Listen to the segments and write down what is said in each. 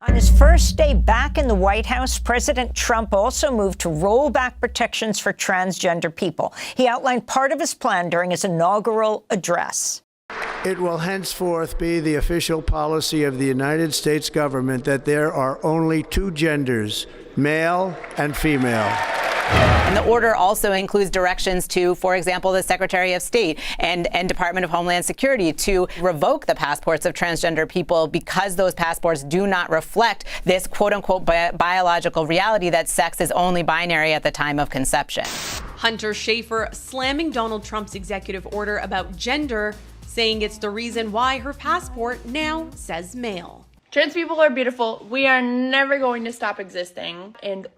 On his first day back in the White House, President Trump also moved to roll back protections for transgender people. He outlined part of his plan during his inaugural address. It will henceforth be the official policy of the United States government that there are only two genders, male and female. And the order also includes directions to, for example, the Secretary of State and Department of Homeland Security to revoke the passports of transgender people because those passports do not reflect this quote-unquote biological reality that sex is only binary at the time of conception. Hunter Schafer slamming Donald Trump's executive order about gender, saying it's the reason why her passport now says male. Trans people are beautiful. We are never going to stop existing. And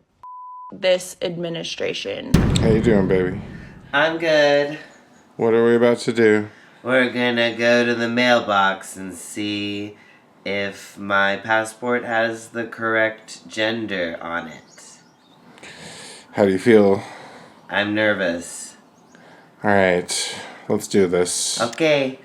this administration. How you doing, baby? I'm good. What are we about to do? We're gonna go to the mailbox and see if my passport has the correct gender on it. How do you feel? I'm nervous. Alright, let's do this. Okay.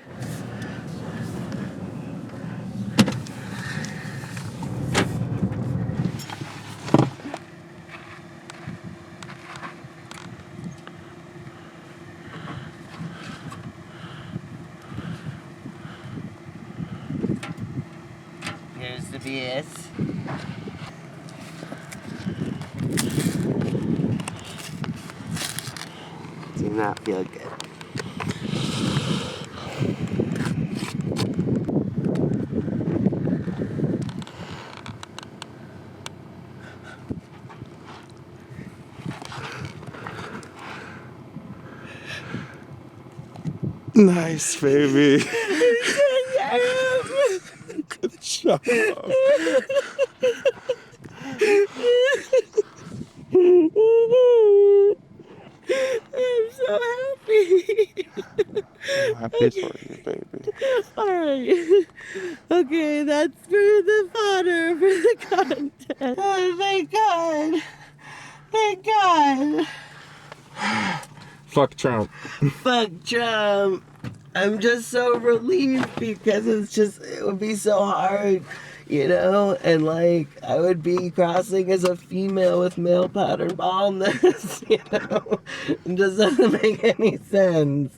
Here's the BS. Do not feel good. Nice, baby. Good job. I'm so happy. I'm happy for you, baby. Alright. Okay, that's for the fodder, for the content. Oh, thank God. Thank God. Fuck Trump. Fuck Trump. I'm just so relieved because it would be so hard, you know? And like, I would be crossing as a female with male pattern baldness, you know? It just doesn't make any sense.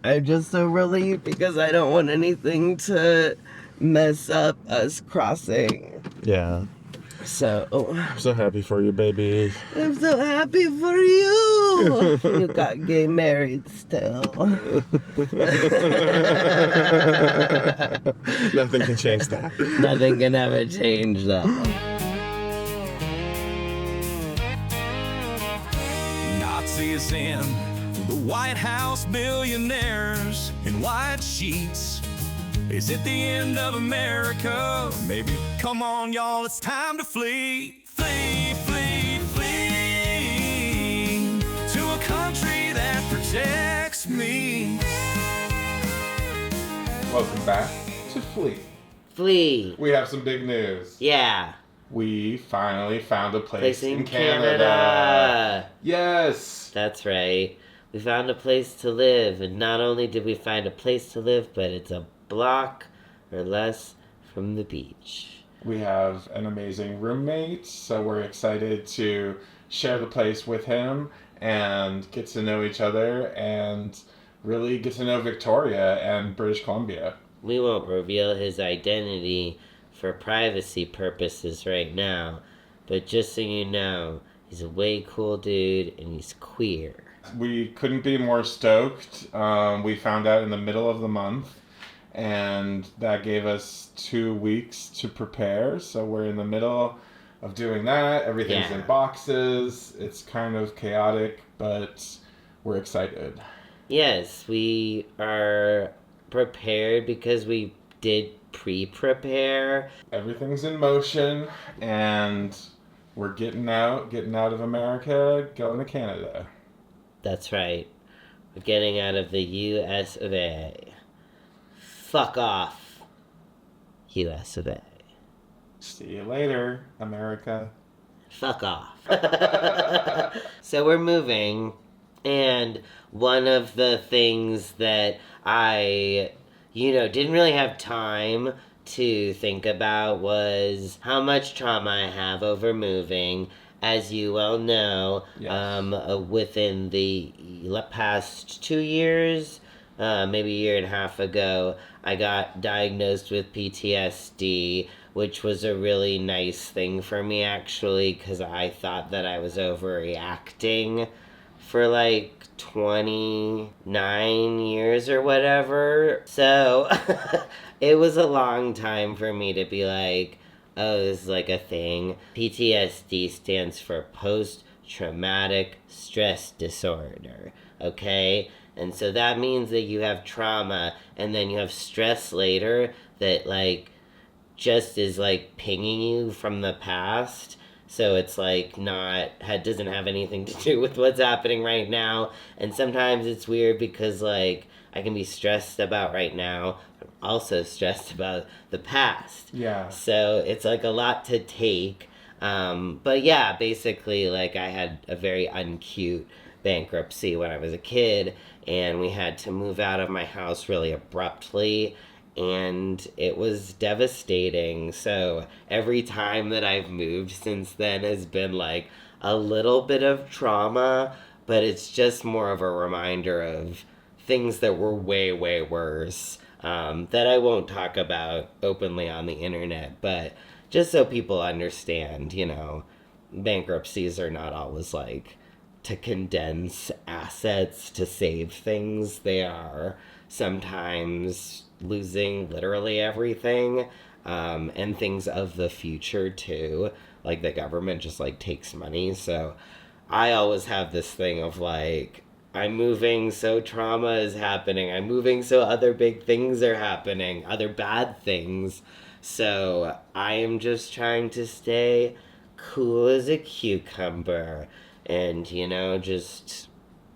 I'm just so relieved because I don't want anything to mess up us crossing. Yeah. So, I'm so happy for you, baby. I'm so happy for you. You got gay married still. Nothing can change that. Nothing can ever change that. Nazis in the White House, billionaires in white sheets. Is it the end of America? Maybe. Come on, y'all, it's time to flee. Flee, flee, flee to a country that protects me. Welcome back to Flee. Flee. We have some big news. Yeah. We finally found a place in Canada. Yes. That's right. We found a place to live, and not only did we find a place to live, but it's a block or less from the beach. We have an amazing roommate, so we're excited to share the place with him and get to know each other and really get to know Victoria and British Columbia. We won't reveal his identity for privacy purposes right now, but just so you know, he's a way cool dude and he's queer. We couldn't be more stoked. We found out in the middle of the month, and that gave us 2 weeks to prepare. So we're in the middle of doing that. Everything's in boxes. It's kind of chaotic, but we're excited. Yes, we are prepared because we did pre-prepare. Everything's in motion, and we're getting out of America, going to Canada. That's right. We're getting out of the US of A. Fuck off, US of A. See you later, America. Fuck off. So we're moving, and one of the things that I, didn't really have time to think about was how much trauma I have over moving. As you well know, within the past 2 years, maybe a year and a half ago, I got diagnosed with PTSD, which was a really nice thing for me, actually, because I thought that I was overreacting for like 29 years or whatever. So it was a long time for me to be like, oh, this is like a thing. PTSD stands for post-traumatic stress disorder, okay? And so that means that you have trauma and then you have stress later that like just is like pinging you from the past. So it's like doesn't have anything to do with what's happening right now. And sometimes it's weird because like I can be stressed about right now, but also stressed about the past. Yeah. So it's like a lot to take. But yeah, basically like I had a very uncute bankruptcy when I was a kid, and we had to move out of my house really abruptly, and it was devastating. So every time that I've moved since then has been like a little bit of trauma, but it's just more of a reminder of things that were way, way worse, that I won't talk about openly on the internet, but just so people understand, you know, bankruptcies are not always like to condense assets to save things. They are sometimes losing literally everything, and things of the future too. Like the government just like takes money. So I always have this thing of like, I'm moving so trauma is happening. I'm moving so other big things are happening, other bad things. So I am just trying to stay cool as a cucumber and, you know, just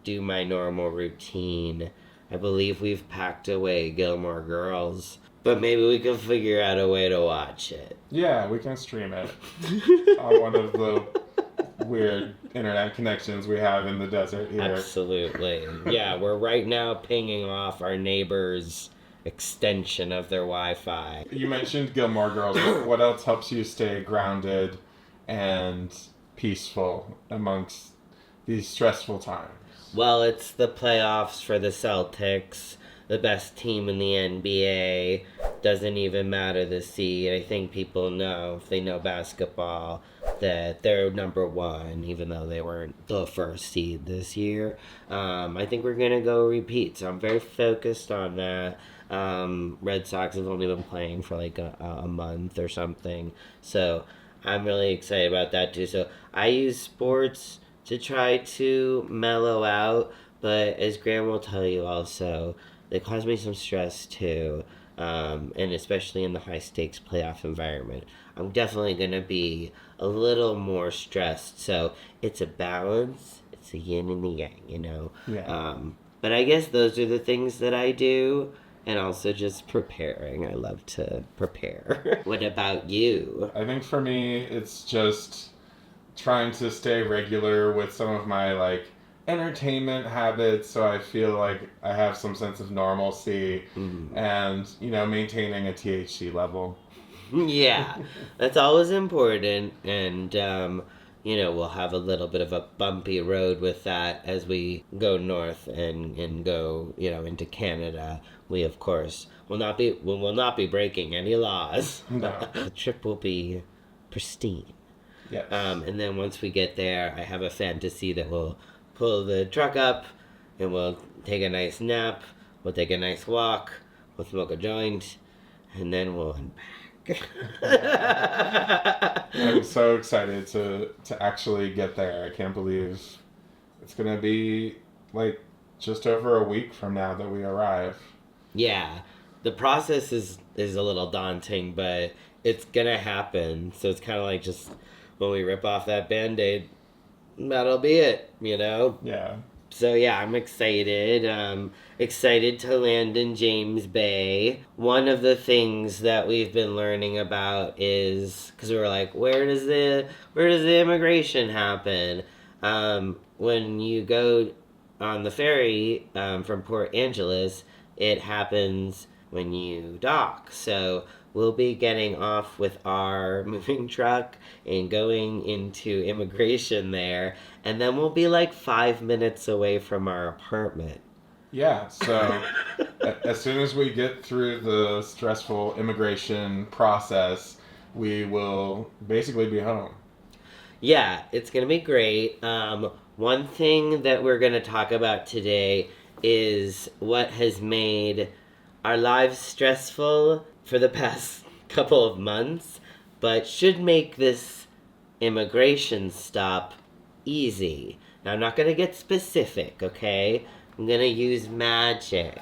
do my normal routine. I believe we've packed away Gilmore Girls, but maybe we can figure out a way to watch it. Yeah, we can stream it on one of the weird internet connections we have in the desert here. Absolutely. Yeah, we're right now pinging off our neighbor's extension of their Wi-Fi. You mentioned Gilmore Girls. What else helps you stay grounded and peaceful amongst these stressful times? Well, it's the playoffs for the Celtics, the best team in the NBA. Doesn't even matter the seed. I think people know, if they know basketball, that they're number one, even though they weren't the first seed this year. I think we're going to go repeat, so I'm very focused on that. Red Sox have only been playing for like a month or something, so I'm really excited about that too. So I use sports to try to mellow out, but as Graham will tell you also, they cause me some stress too, and especially in the high-stakes playoff environment. I'm definitely going to be a little more stressed, so it's a balance. It's a yin and the yang, you know? Yeah. But I guess those are the things that I do, and also just preparing. I love to prepare. What about you? I think for me, it's just trying to stay regular with some of my, like, entertainment habits, so I feel like I have some sense of normalcy, and, you know, maintaining a THC level. Yeah, that's always important, and you know, we'll have a little bit of a bumpy road with that as we go north and go, you know, into Canada. We of course will not be breaking any laws. No. The trip will be pristine. Yes. And then once we get there, I have a fantasy that we'll pull the truck up and we'll take a nice nap, we'll take a nice walk, we'll smoke a joint, and then we'll unpack. I'm so excited to actually get there. I can't believe it's going to be like just over a week from now that we arrive. Yeah, the process is a little daunting, but it's gonna happen. So it's kind of like just when we rip off that Band-Aid, that'll be it, you know? Yeah. So yeah, I'm excited. Excited to land in James Bay. One of the things that we've been learning about is, because we were like, where does the immigration happen? When you go on the ferry from Port Angeles, it happens when you dock. So we'll be getting off with our moving truck and going into immigration there, and then we'll be like 5 minutes away from our apartment. Yeah, so as soon as we get through the stressful immigration process, we will basically be home. Yeah, it's gonna be great. One thing that we're gonna talk about today is what has made our lives stressful for the past couple of months, but should make this immigration stop easy. Now, I'm not gonna get specific, okay? I'm gonna use magic,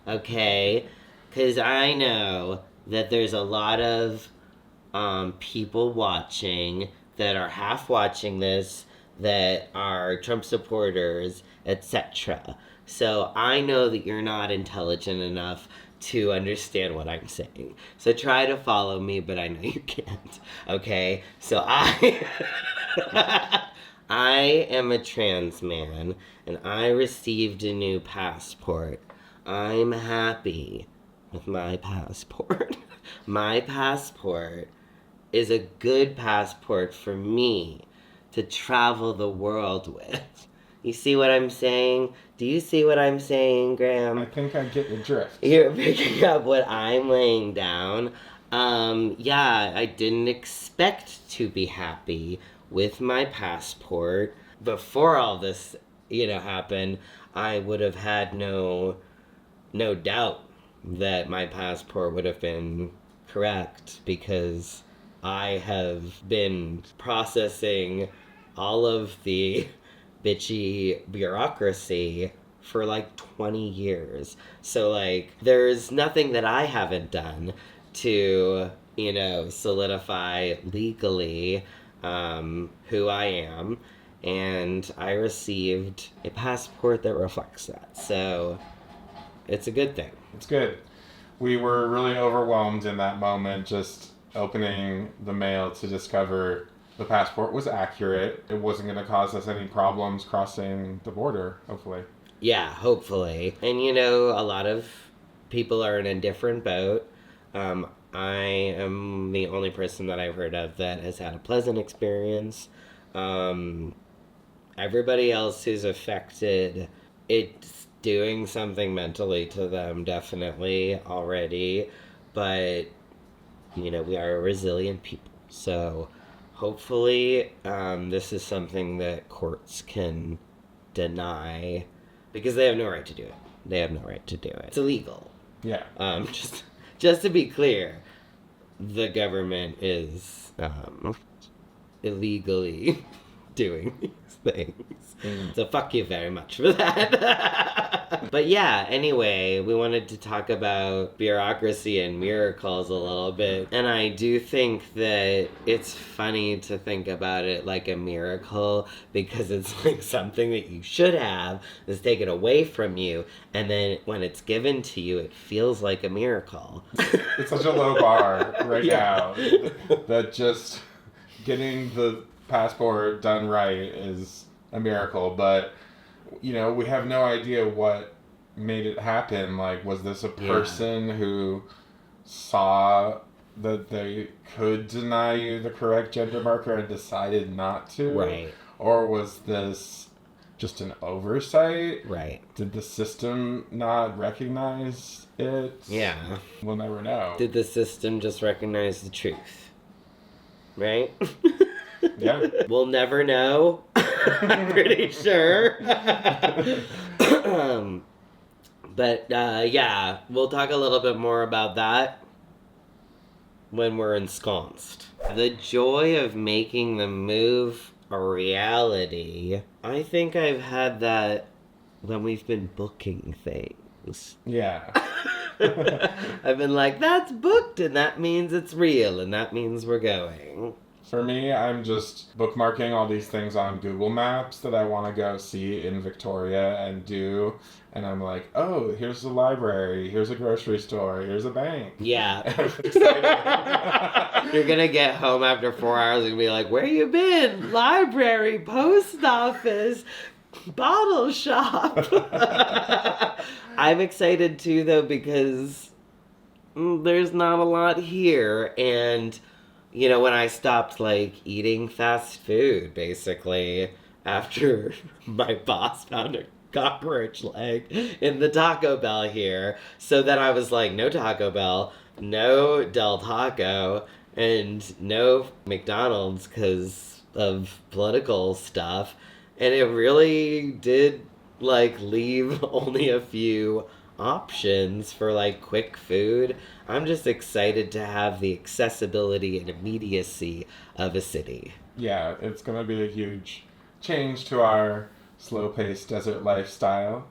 okay? Because I know that there's a lot of people watching that are half watching this, that are Trump supporters, etc. So I know that you're not intelligent enough to understand what I'm saying. So try to follow me, but I know you can't. Okay? So I am a trans man, and I received a new passport. I'm happy with my passport. My passport is a good passport for me to travel the world with. You see what I'm saying? Do you see what I'm saying, Graham? I think I get the drift. You're picking up what I'm laying down. Yeah, I didn't expect to be happy with my passport. Before all this, happened, I would have had no doubt that my passport would have been correct, because I have been processing all of the bitchy bureaucracy for like 20 years. So like, there's nothing that I haven't done to, solidify legally who I am. And I received a passport that reflects that. So it's a good thing. It's good. We were really overwhelmed in that moment, just opening the mail to discover the passport was accurate. It wasn't going to cause us any problems crossing the border, hopefully. Yeah, hopefully. And a lot of people are in a different boat. I am the only person that I've heard of that has had a pleasant experience. Everybody else who's affected, it's doing something mentally to them, definitely, already. But, we are a resilient people. So hopefully this is something that courts can deny, because they have no right to do it. They have no right to do it. It's illegal. Yeah. Just to be clear, the government is illegally doing these things. So fuck you very much for that. But yeah, anyway, we wanted to talk about bureaucracy and miracles a little bit. And I do think that it's funny to think about it like a miracle, because it's like something that you should have is taken away from you, and then when it's given to you, it feels like a miracle. It's such a low bar right now that just getting the passport done right is a miracle. But we have no idea what made it happen. Like, was this a person who saw that they could deny you the correct gender marker and decided not to? Right. Or was this just an oversight? Right. Did the system not recognize it? Yeah. We'll never know. Did the system just recognize the truth? Right? Yeah. We'll never know. I'm pretty sure. But yeah, we'll talk a little bit more about that when we're ensconced. The joy of making the move a reality. I think I've had that when we've been booking things. Yeah. I've been like, that's booked, and that means it's real, and that means we're going. For me, I'm just bookmarking all these things on Google Maps that I want to go see in Victoria and do. And I'm like, oh, here's the library, here's a grocery store, here's a bank. Yeah. You're gonna get home after 4 hours and be like, where you been? Library, post office, bottle shop. I'm excited too, though, because there's not a lot here. And, you know, when I stopped, like, eating fast food, basically, after my boss found a cockroach leg in the Taco Bell here, so then I was like, no Taco Bell, no Del Taco, and no McDonald's because of political stuff. And it really did, like, leave only a few options for, like, quick food. I'm just excited to have the accessibility and immediacy of a city. Yeah, it's going to be a huge change to our slow-paced desert lifestyle,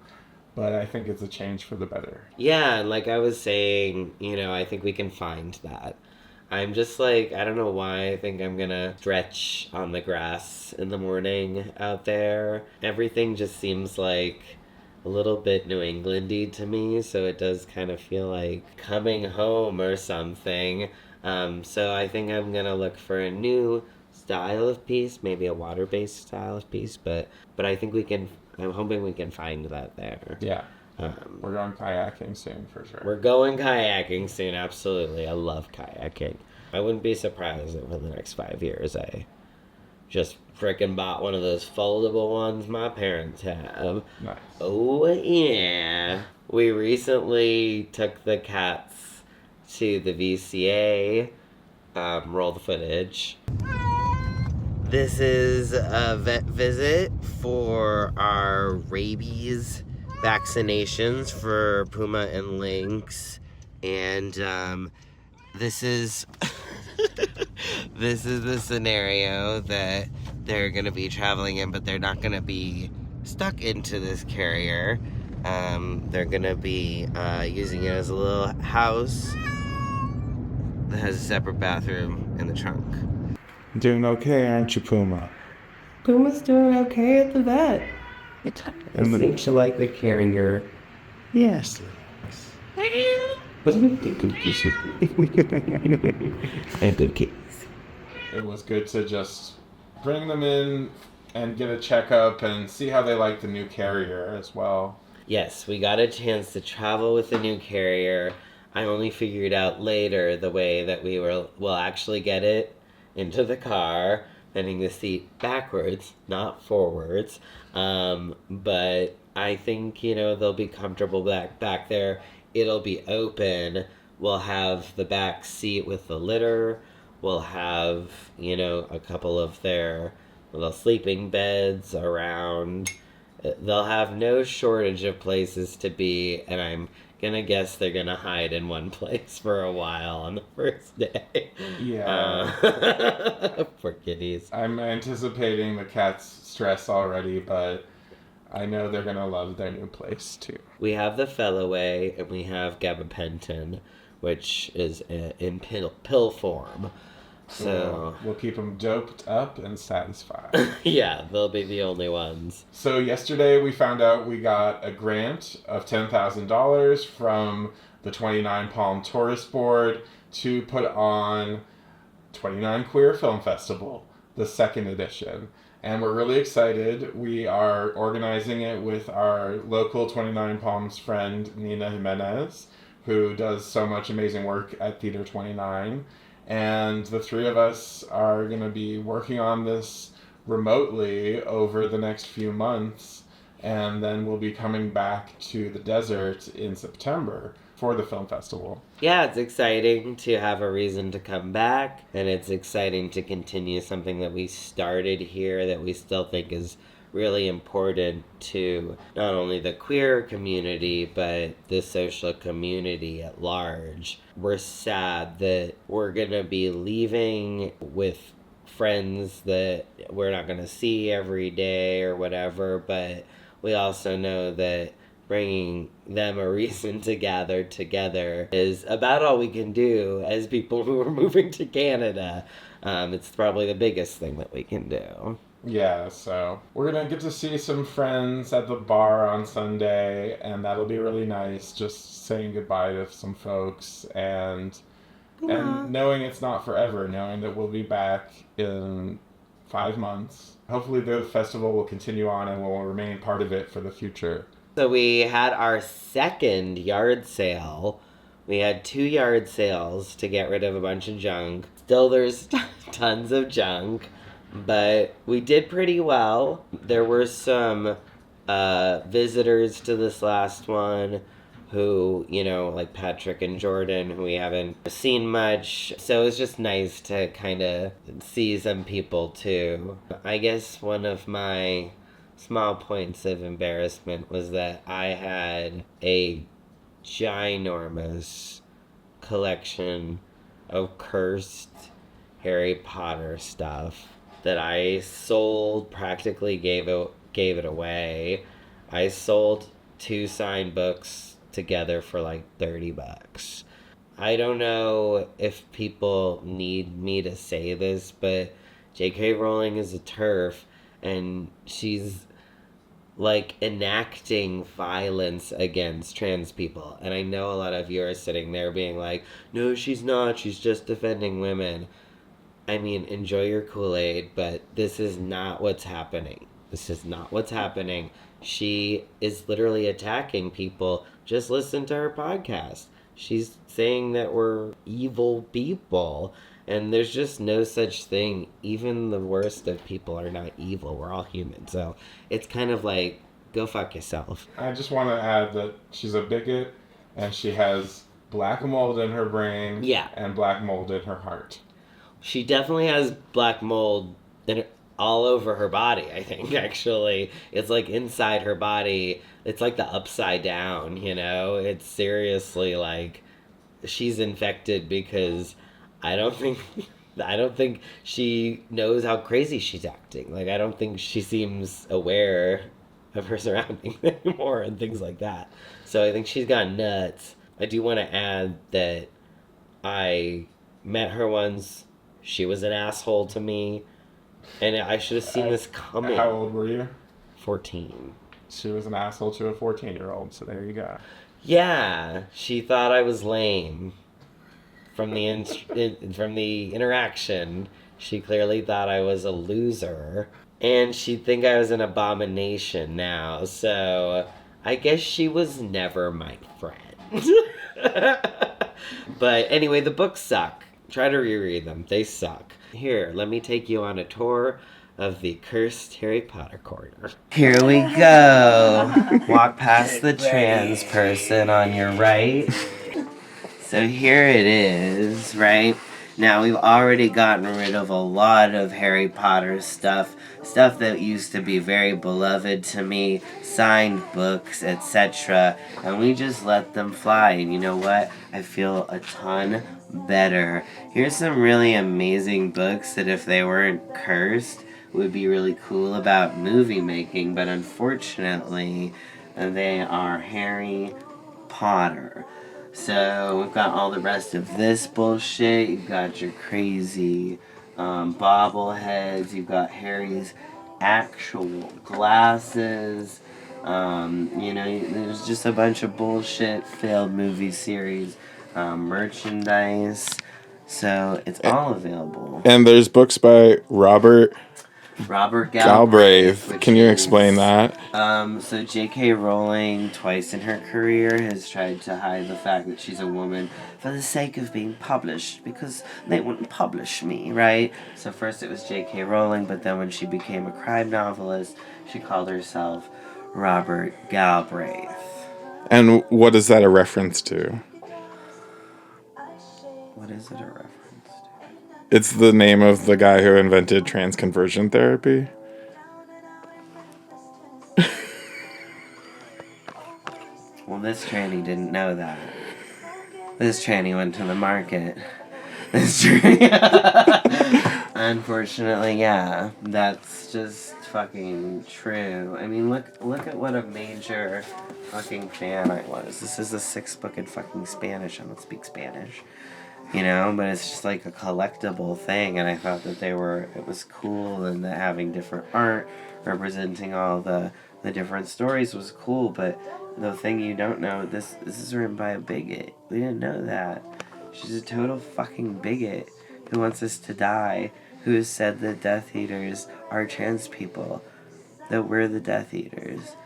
but I think it's a change for the better. Yeah, and like I was saying, you know, I think we can find that. I'm just like, I don't know why I think I'm gonna stretch on the grass in the morning out there. Everything just seems like a little bit New England-y to me, so it does kind of feel like coming home or something. So I think I'm gonna look for a new style of piece, maybe a water-based style of piece, but I think I'm hoping we can find that there. Yeah. We're going kayaking soon, for sure. We're going kayaking soon, absolutely. I love kayaking. I wouldn't be surprised if in the next 5 years I just frickin' bought one of those foldable ones my parents have. Nice. Oh, yeah. We recently took the cats to the VCA. Roll the footage. This is a vet visit for our rabies vaccinations for Puma and Lynx, and this is this is the scenario that they're gonna be traveling in, but they're not gonna be stuck into this carrier. They're gonna be using it as a little house that has a separate bathroom in the trunk. Doing okay, aren't you, Puma? Puma's doing okay at the vet. And the- Seems to like the carrier. Yes. It was good to just bring them in and get a checkup and see how they like the new carrier as well. Yes, we got a chance to travel with the new carrier. I only figured out later the way that we'll actually get it into the car, bending the seat backwards, not forwards. But I think, you know, they'll be comfortable back there. It'll be open. We'll have the back seat with the litter. We'll have, you know, a couple of their little sleeping beds around. They'll have no shortage of places to be, and I'm gonna guess they're gonna hide in one place for a while on the first day. Yeah. Poor kitties. I'm anticipating the cats' stress already, but I know they're gonna love their new place too. We have the Fellaway, and we have gabapentin, which is in pill form. So we'll keep them doped up and satisfied. yeah, they'll be the only ones. So yesterday we found out we got a grant of $10,000 from the 29 Palm Tourist Board to put on 29 Queer Film Festival, the second edition. And we're really excited. We are organizing it with our local 29 Palms friend, Nina Jimenez, who does so much amazing work at Theater 29. And the three of us are going to be working on this remotely over the next few months. And then we'll be coming back to the desert in September for the film festival. Yeah, it's exciting to have a reason to come back. And it's exciting to continue something that we started here that we still think is really important to not only the queer community, but the social community at large. We're sad that we're gonna be leaving with friends that we're not gonna see every day or whatever, but we also know that bringing them a reason to gather together is about all we can do as people who are moving to Canada. It's probably the biggest thing that we can do. Yeah, so we're going to get to see some friends at the bar on Sunday, and that'll be really nice, just saying goodbye to some folks and knowing it's not forever, knowing that we'll be back in 5 months. Hopefully the festival will continue on and will remain part of it for the future. So we had our second yard sale We had 2 yard sales to get rid of a bunch of junk. Still, there's tons of junk, but we did pretty well. There were some visitors to this last one who, you know, like Patrick and Jordan, who we haven't seen much. So it was just nice to kind of see some people too. I guess one of my small points of embarrassment was that I had a ginormous collection of cursed Harry Potter stuff that I sold, practically gave it away. I sold 2 signed books together for like $30. I don't know if people need me to say this, but J.K. Rowling is a TERF, and she's like enacting violence against trans people. And I know a lot of you are sitting there being like, no, she's not, she's just defending women. I mean, enjoy your Kool-Aid, but this is not what's happening. This is not what's happening. She is literally attacking people. Just listen to her podcast. She's saying that we're evil people, and there's just no such thing. Even the worst of people are not evil. We're all human. So it's kind of like, go fuck yourself. I just want to add that she's a bigot, and she has black mold in her brain. Yeah. And black mold in her heart. She definitely has black mold all over her body, I think, actually. It's like inside her body. It's like the upside down, you know? It's seriously like she's infected because I don't think she knows how crazy she's acting. Like, I don't think she seems aware of her surroundings anymore and things like that. So I think she's gone nuts. I do want to add that I met her once. She was an asshole to me, and I should have seen this coming. How old were you? 14. She was an asshole to a 14-year-old, so there you go. Yeah, she thought I was lame. From the interaction, she clearly thought I was a loser, and she'd think I was an abomination now, so I guess she was never my friend. But anyway, the books suck. Try to reread them. They suck. Here, let me take you on a tour of the cursed Harry Potter corner. Here we go. Walk past the trans person on your right. So here it is, right? Now, we've already gotten rid of a lot of Harry Potter stuff that used to be very beloved to me, signed books, etc., and we just let them fly, and you know what? I feel a ton better. Here's some really amazing books that if they weren't cursed would be really cool about movie making, but unfortunately, they are Harry Potter. So we've got all the rest of this bullshit. You've got your crazy bobbleheads. You've got Harry's actual glasses. There's just a bunch of bullshit failed movie series merchandise. So it's all available. And there's books by Robert Galbraith. Can you explain that? So J.K. Rowling, twice in her career, has tried to hide the fact that she's a woman for the sake of being published, because they wouldn't publish me, right? So first it was J.K. Rowling, but then when she became a crime novelist, she called herself Robert Galbraith. And what is that a reference to? What is it a reference to? It's the name of the guy who invented trans conversion therapy. Well, this tranny didn't know that. This tranny went to the market. This tranny... Unfortunately, yeah. That's just fucking true. I mean, look at what a major fucking fan I was. This is the 6th book in fucking Spanish. I don't speak Spanish. You know, but it's just like a collectible thing, and I thought that it was cool, and that having different art representing all the different stories was cool, but the thing you don't know, this is written by a bigot. We didn't know that. She's a total fucking bigot who wants us to die, who has said that Death Eaters are trans people, that we're the Death Eaters.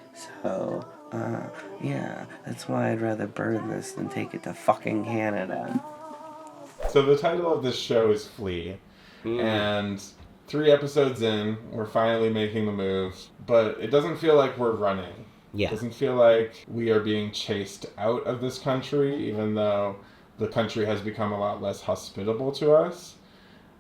So Yeah, that's why I'd rather burn this than take it to fucking Canada. So the title of this show is Flee. And 3 episodes in, we're finally making the move, but it doesn't feel like we're running. Yeah. It doesn't feel like we are being chased out of this country, even though the country has become a lot less hospitable to us.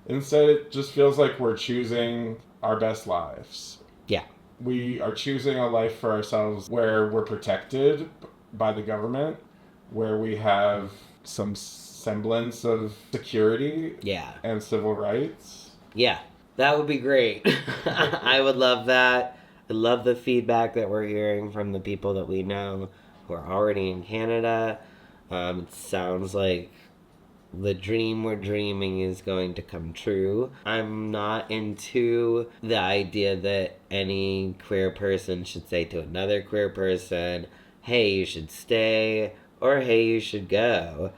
Instead, it just feels like we're choosing our best lives. Yeah. We are choosing a life for ourselves where we're protected by the government, where we have some semblance of security and civil rights. Yeah, that would be great. I would love that. I love the feedback that we're hearing from the people that we know who are already in Canada. It sounds like the dream we're dreaming is going to come true. I'm not into the idea that any queer person should say to another queer person, hey, you should stay, or hey, you should go.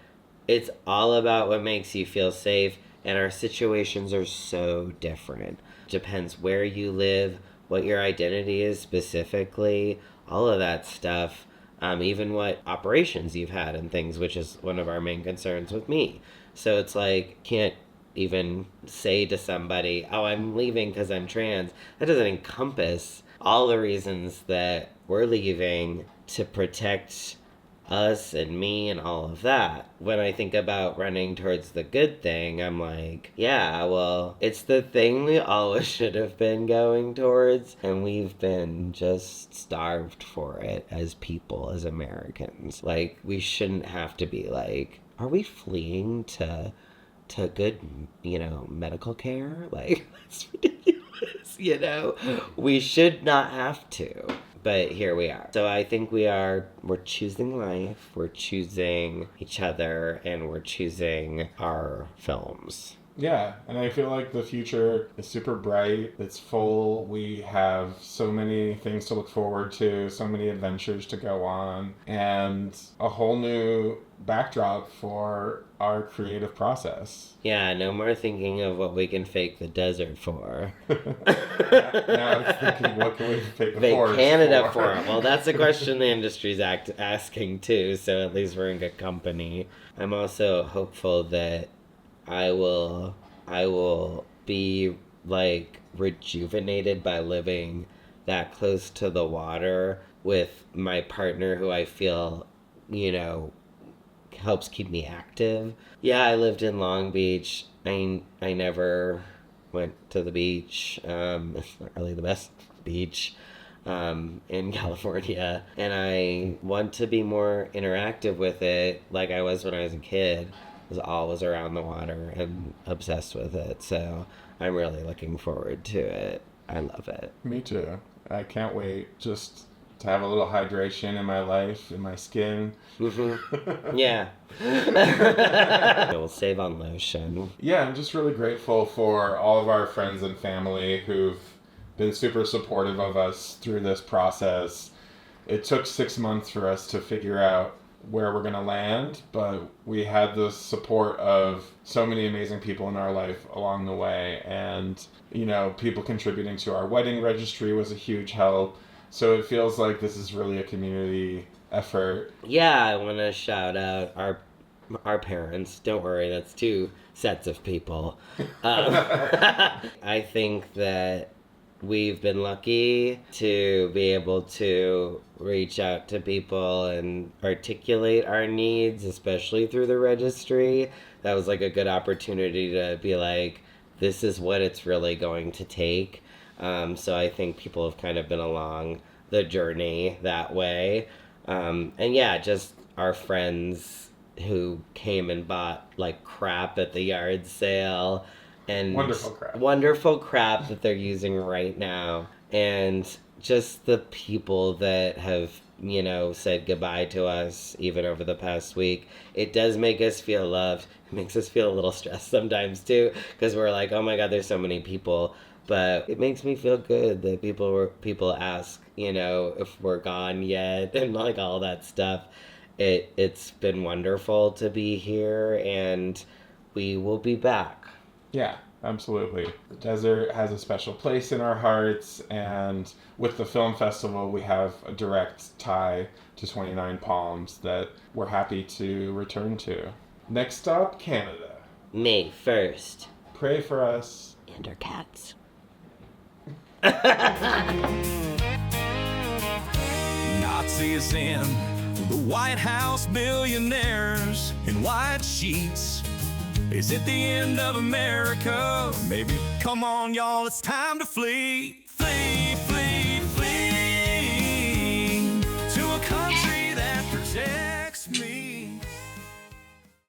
It's all about what makes you feel safe, and our situations are so different. Depends where you live, what your identity is specifically, all of that stuff. Even what operations you've had and things, which is one of our main concerns with me. So it's like, can't even say to somebody, oh, I'm leaving because I'm trans. That doesn't encompass all the reasons that we're leaving to protect us and me and all of that. When I think about running towards the good thing, I'm like, yeah, well, it's the thing we always should have been going towards, and we've been just starved for it as people, as Americans. Like, we shouldn't have to be like, are we fleeing to good, medical care? Like, that's ridiculous, We should not have to. But here we are. So I think we're choosing life, we're choosing each other, and we're choosing our films. Yeah, and I feel like the future is super bright. It's full. We have so many things to look forward to, so many adventures to go on, and a whole new backdrop for our creative process. Yeah, no more thinking of what we can fake the desert for. Now it's thinking, what can we fake the forest Canada for? Well, that's a question the industry's asking too, so at least we're in good company. I'm also hopeful that I will be like rejuvenated by living that close to the water with my partner, who I feel, helps keep me active. Yeah, I lived in Long Beach. I never went to the beach. It's not really the best beach in California. And I want to be more interactive with it like I was when I was a kid. I was always around the water and obsessed with it. So I'm really looking forward to it. I love it. Me too. I can't wait just to have a little hydration in my life, in my skin. Mm-hmm. Yeah. We'll save on lotion. Yeah, I'm just really grateful for all of our friends and family who've been super supportive of us through this process. It took 6 months for us to figure out where we're going to land, but we had the support of so many amazing people in our life along the way. And, people contributing to our wedding registry was a huge help. So it feels like this is really a community effort. Yeah, I want to shout out our parents. Don't worry, that's 2 sets of people. I think that we've been lucky to be able to reach out to people and articulate our needs, especially through the registry. That was like a good opportunity to be like, this is what it's really going to take. So I think people have kind of been along the journey that way. And yeah, just our friends who came and bought like crap at the yard sale. And wonderful crap that they're using right now. And just the people that have, said goodbye to us even over the past week. It does make us feel loved. It makes us feel a little stressed sometimes too, because we're like, oh my God, there's so many people. But it makes me feel good that people ask, if we're gone yet and like all that stuff. It's been wonderful to be here, and we will be back. Yeah, Absolutely. The desert has a special place in our hearts, and with the film festival, we have a direct tie to 29 Palms that we're happy to return to. Next stop, Canada. May 1st. Pray for us. And our cats. Nazis in the White House, billionaires in white sheets. Is it the end of America? Maybe. Come on, y'all, it's time to flee. Flee.